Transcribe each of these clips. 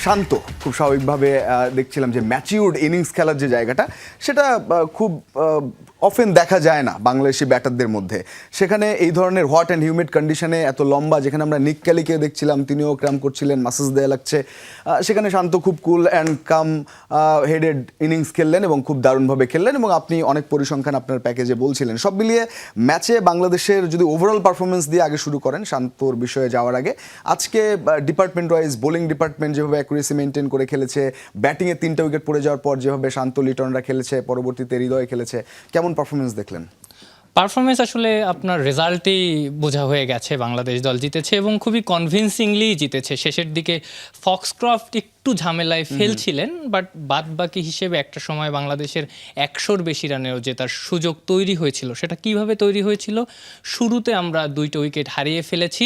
শান্ত খুব স্বাভাবিকভাবে দেখছিলাম যে ম্যাচিউরড ইনিংস খেলার যে জায়গাটা সেটা খুব অফেন দেখা যায় না বাংলাদেশি ব্যাটারদের মধ্যে। সেখানে এই ধরনের হট অ্যান্ড হিউমিড কন্ডিশনে এত লম্বা, যেখানে আমরা নিক ক্যালিকে দেখছিলাম তিনিও ক্রাম করছিলেন, মাসাজ দেয়া লাগছে, সেখানে শান্ত খুব cool and calm headed innings খেললেন এবং খুব দারুণভাবে খেললেন। এবং আপনি অনেক পরিসংখ্যান আপনার প্যাকেজে বলছিলেন। সব মিলিয়ে ম্যাচে বাংলাদেশের যদি ওভারঅল পারফরমেন্স দিয়ে আগে শুরু করেন শান্তর বিষয়ে যাওয়ার আগে, আজকে ডিপার্টমেন্ট ওয়াইজ বোলিং ডিপার্টমেন্ট যেভাবে অ্যাকুরেসি মেনটেন করে খেলেছে, ব্যাটিংয়ে 3টা উইকেট পড়ে যাওয়ার পর যেভাবে শান্ত লিটনরা খেলেছে, পরবর্তীতে হৃদয় খেলেছে, কেমন পারফরমেন্স দেখলেন? পারফরমেন্স আসলে আপনার রেজাল্টেই বোঝা হয়ে গেছে, বাংলাদেশ দল জিতেছে এবং খুবই কনভিনসিংলি জিতেছে। শেষের দিকে ফক্সক্রফট একটু ঝামেলায় ফেলছিলেন, বাট বাদ বাকি হিসেবে একটা সময় বাংলাদেশের 100-র বেশি রানেও জেতার সুযোগ তৈরি হয়েছিল। সেটা কিভাবে তৈরি হয়েছিল? শুরুতে আমরা 2টা উইকেট হারিয়ে ফেলেছি।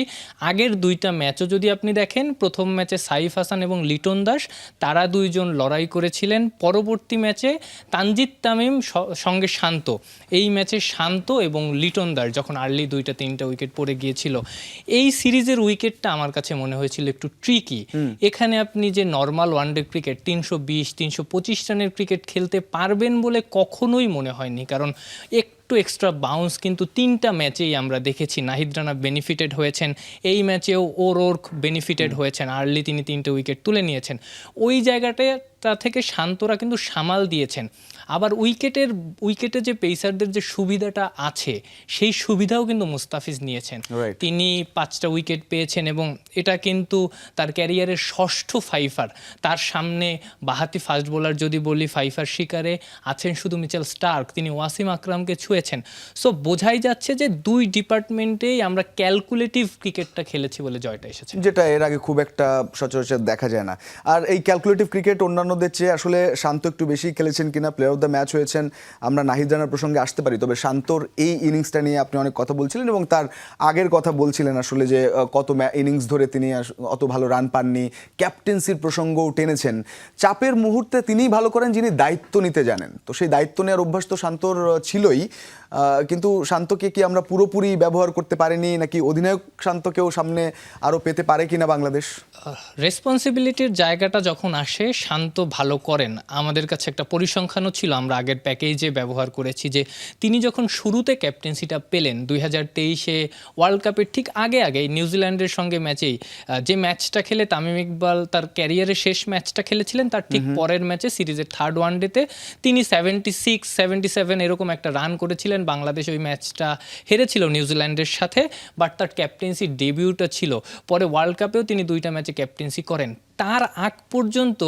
আগের 2টা ম্যাচও যদি আপনি দেখেন, প্রথম ম্যাচে সাইফ হাসান এবং লিটন দাস তারা দুইজন লড়াই করেছিলেন। পরবর্তী ম্যাচে তানজিদ তামিম সঙ্গে শান্ত, এই ম্যাচে শান্ত এবং লিটন দাস যখন আর্লি 2টা-3টা উইকেট পড়ে গিয়েছিল, এই সিরিজের উইকেটটা আমার কাছে মনে হয়েছিল একটু ট্রিকি। এখানে আপনি যে নর্মাল ওয়ানডে ক্রিকেট 320-325 রানের ক্রিকেট খেলতে পারবেন বলে কখনোই মনে হয়নি, কারণ একটু এক্সট্রা বাউন্স কিন্তু 3টা ম্যাচেই আমরা দেখেছি। নাহিদ রানা বেনিফিটেড হয়েছেন, এই ম্যাচেও ওরক বেনিফিটেড হয়েছেন, আর্লি তিনি 3টে উইকেট তুলে নিয়েছেন। ওই জায়গাটা থেকে শান্তরা কিন্তু সামাল দিয়েছেন। আবার উইকেটে যে পেসারদের যে সুবিধাটা আছে, সেই সুবিধাও কিন্তু মুস্তাফিজ নিয়েছেন। তিনি 5টা উইকেট পেয়েছেন এবং এটা কিন্তু তার ক্যারিয়ারের 6ষ্ঠ ফাইফার। তার সামনে বাহাতি ফাস্ট বোলার যদি বলি, ফাইফার শিকারে আছেন শুধু মিচেল স্টার্ক, তিনি ওয়াসিম আকরামকে ছুঁয়েছেন। সো বোঝাই যাচ্ছে যে দুই ডিপার্টমেন্টেই আমরা ক্যালকুলেটিভ ক্রিকেটটা খেলেছি বলে জয়টা এসেছে, যেটা এর আগে খুব একটা সচরাচর দেখা যায় না। আর এই ক্যালকুলেটিভ ক্রিকেট অন্যান্যদের চেয়ে আসলে শান্ত একটু বেশি খেলেছেন কিনা, প্লেয়ার অফ দ্য ম্যাচ হয়েছেন। আমরা নাহিদ রানার প্রসঙ্গে আসতে পারি, তবে শান্তর এই ইনিংসটা নিয়ে আপনি অনেক কথা বলছিলেন এবং তার আগের কথা বলছিলেন আসলে যে কত ইনিংস ধরে তিনি অত ভালো রান পাননি। ক্যাপ্টেন্সির প্রসঙ্গও টেনেছেন। চাপের মুহূর্তে তিনিই ভালো করেন যিনি দায়িত্ব নিতে জানেন। তো সেই দায়িত্ব নেওয়ার অভ্যাস তো শান্তর ছিলই, কিন্তু শান্তকে কি আমরা পুরোপুরি ব্যবহার করতে পারিনি, নাকি অধিনায়ক শান্তকেও সামনে আরও পেতে পারে কিনা বাংলাদেশ? রেসপন্সিবিলিটির জায়গাটা যখন আসে, শান্ত ভালো করেন। আমাদের কাছে একটা পরিসংখ্যানও ছিল, আমরা আগের প্যাকেজে ব্যবহার করেছি, যে তিনি যখন শুরুতে ক্যাপ্টেন্সিটা পেলেন 2023-এ ওয়ার্ল্ড কাপের ঠিক আগে নিউজিল্যান্ডের সঙ্গে ম্যাচেই, যে ম্যাচটা খেলে তামিম ইকবাল তার ক্যারিয়ারের শেষ ম্যাচটা খেলেছিলেন, তার ঠিক পরের ম্যাচে সিরিজের 3rd ওয়ানডেতে তিনি 76-77 এরকম একটা রান করেছিলেন। বাংলাদেশ ওই ম্যাচটা হেরেছিল নিউজিল্যান্ডের সাথে, বাট তার ক্যাপ্টেন্সির ডেবিউটা ছিল। পরে ওয়ার্ল্ড কাপেও তিনি 2টা ম্যাচে ক্যাপ্টেন্সি করেন। তার আগ পর্যন্ত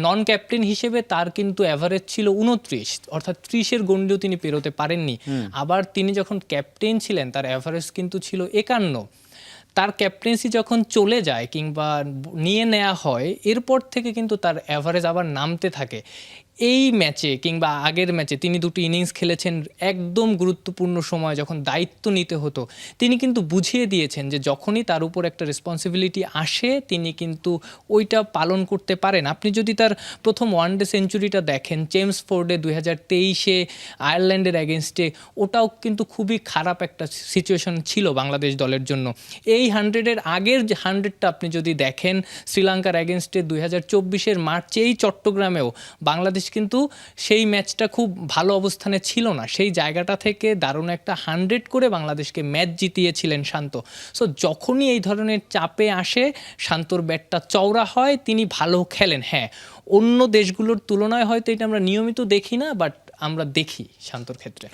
নন ক্যাপ্টেন হিসেবে তার কিন্তু অ্যাভারেজ ছিল 29, অর্থাৎ 30-এর গন্ডিও তিনি পেরোতে পারেননি। আবার তিনি যখন ক্যাপ্টেন ছিলেন তার অ্যাভারেজ কিন্তু ছিল 51। তার ক্যাপ্টেন্সি যখন চলে যায় কিংবা নিয়ে নেওয়া হয়, এরপর থেকে কিন্তু তার অ্যাভারেজ আবার নামতে থাকে। এই ম্যাচে কিংবা আগের ম্যাচে তিনি 2টি ইনিংস খেলেছেন, একদম গুরুত্বপূর্ণ সময় যখন দায়িত্ব নিতে হতো তিনি কিন্তু বুঝিয়ে দিয়েছেন যে যখনই তার উপর একটা রেসপন্সিবিলিটি আসে তিনি কিন্তু ওইটা পালন করতে পারেন। আপনি যদি তার প্রথম ওয়ানডে সেঞ্চুরিটা দেখেন চেমসফোর্ডে 2023-এ আয়ারল্যান্ডের অ্যাগেনস্টে, ওটাও কিন্তু খুবই খারাপ একটা সিচুয়েশন ছিল বাংলাদেশ দলের জন্য। এই 100-এর আগের যে 100টা আপনি যদি দেখেন শ্রীলঙ্কার অ্যাগেনস্টে 2024-এর মার্চেই চট্টগ্রামেও, বাংলাদেশ কিন্তু সেই ম্যাচটা খুব ভালো অবস্থানে ছিল না। সেই জায়গাটা থেকে দারুণ একটা 100 করে বাংলাদেশকে ম্যাচ জিতিয়েছিলেন শান্ত। সো যখনই এই ধরনের চাপে আসে শান্তর ব্যাটটা চওড়া হয়, তিনি ভালো খেলেন। হ্যাঁ, অন্য দেশগুলোর তুলনায় হয়তো এটা আমরা নিয়মিত দেখি না, বাট আমরা দেখি শান্তর ক্ষেত্রে।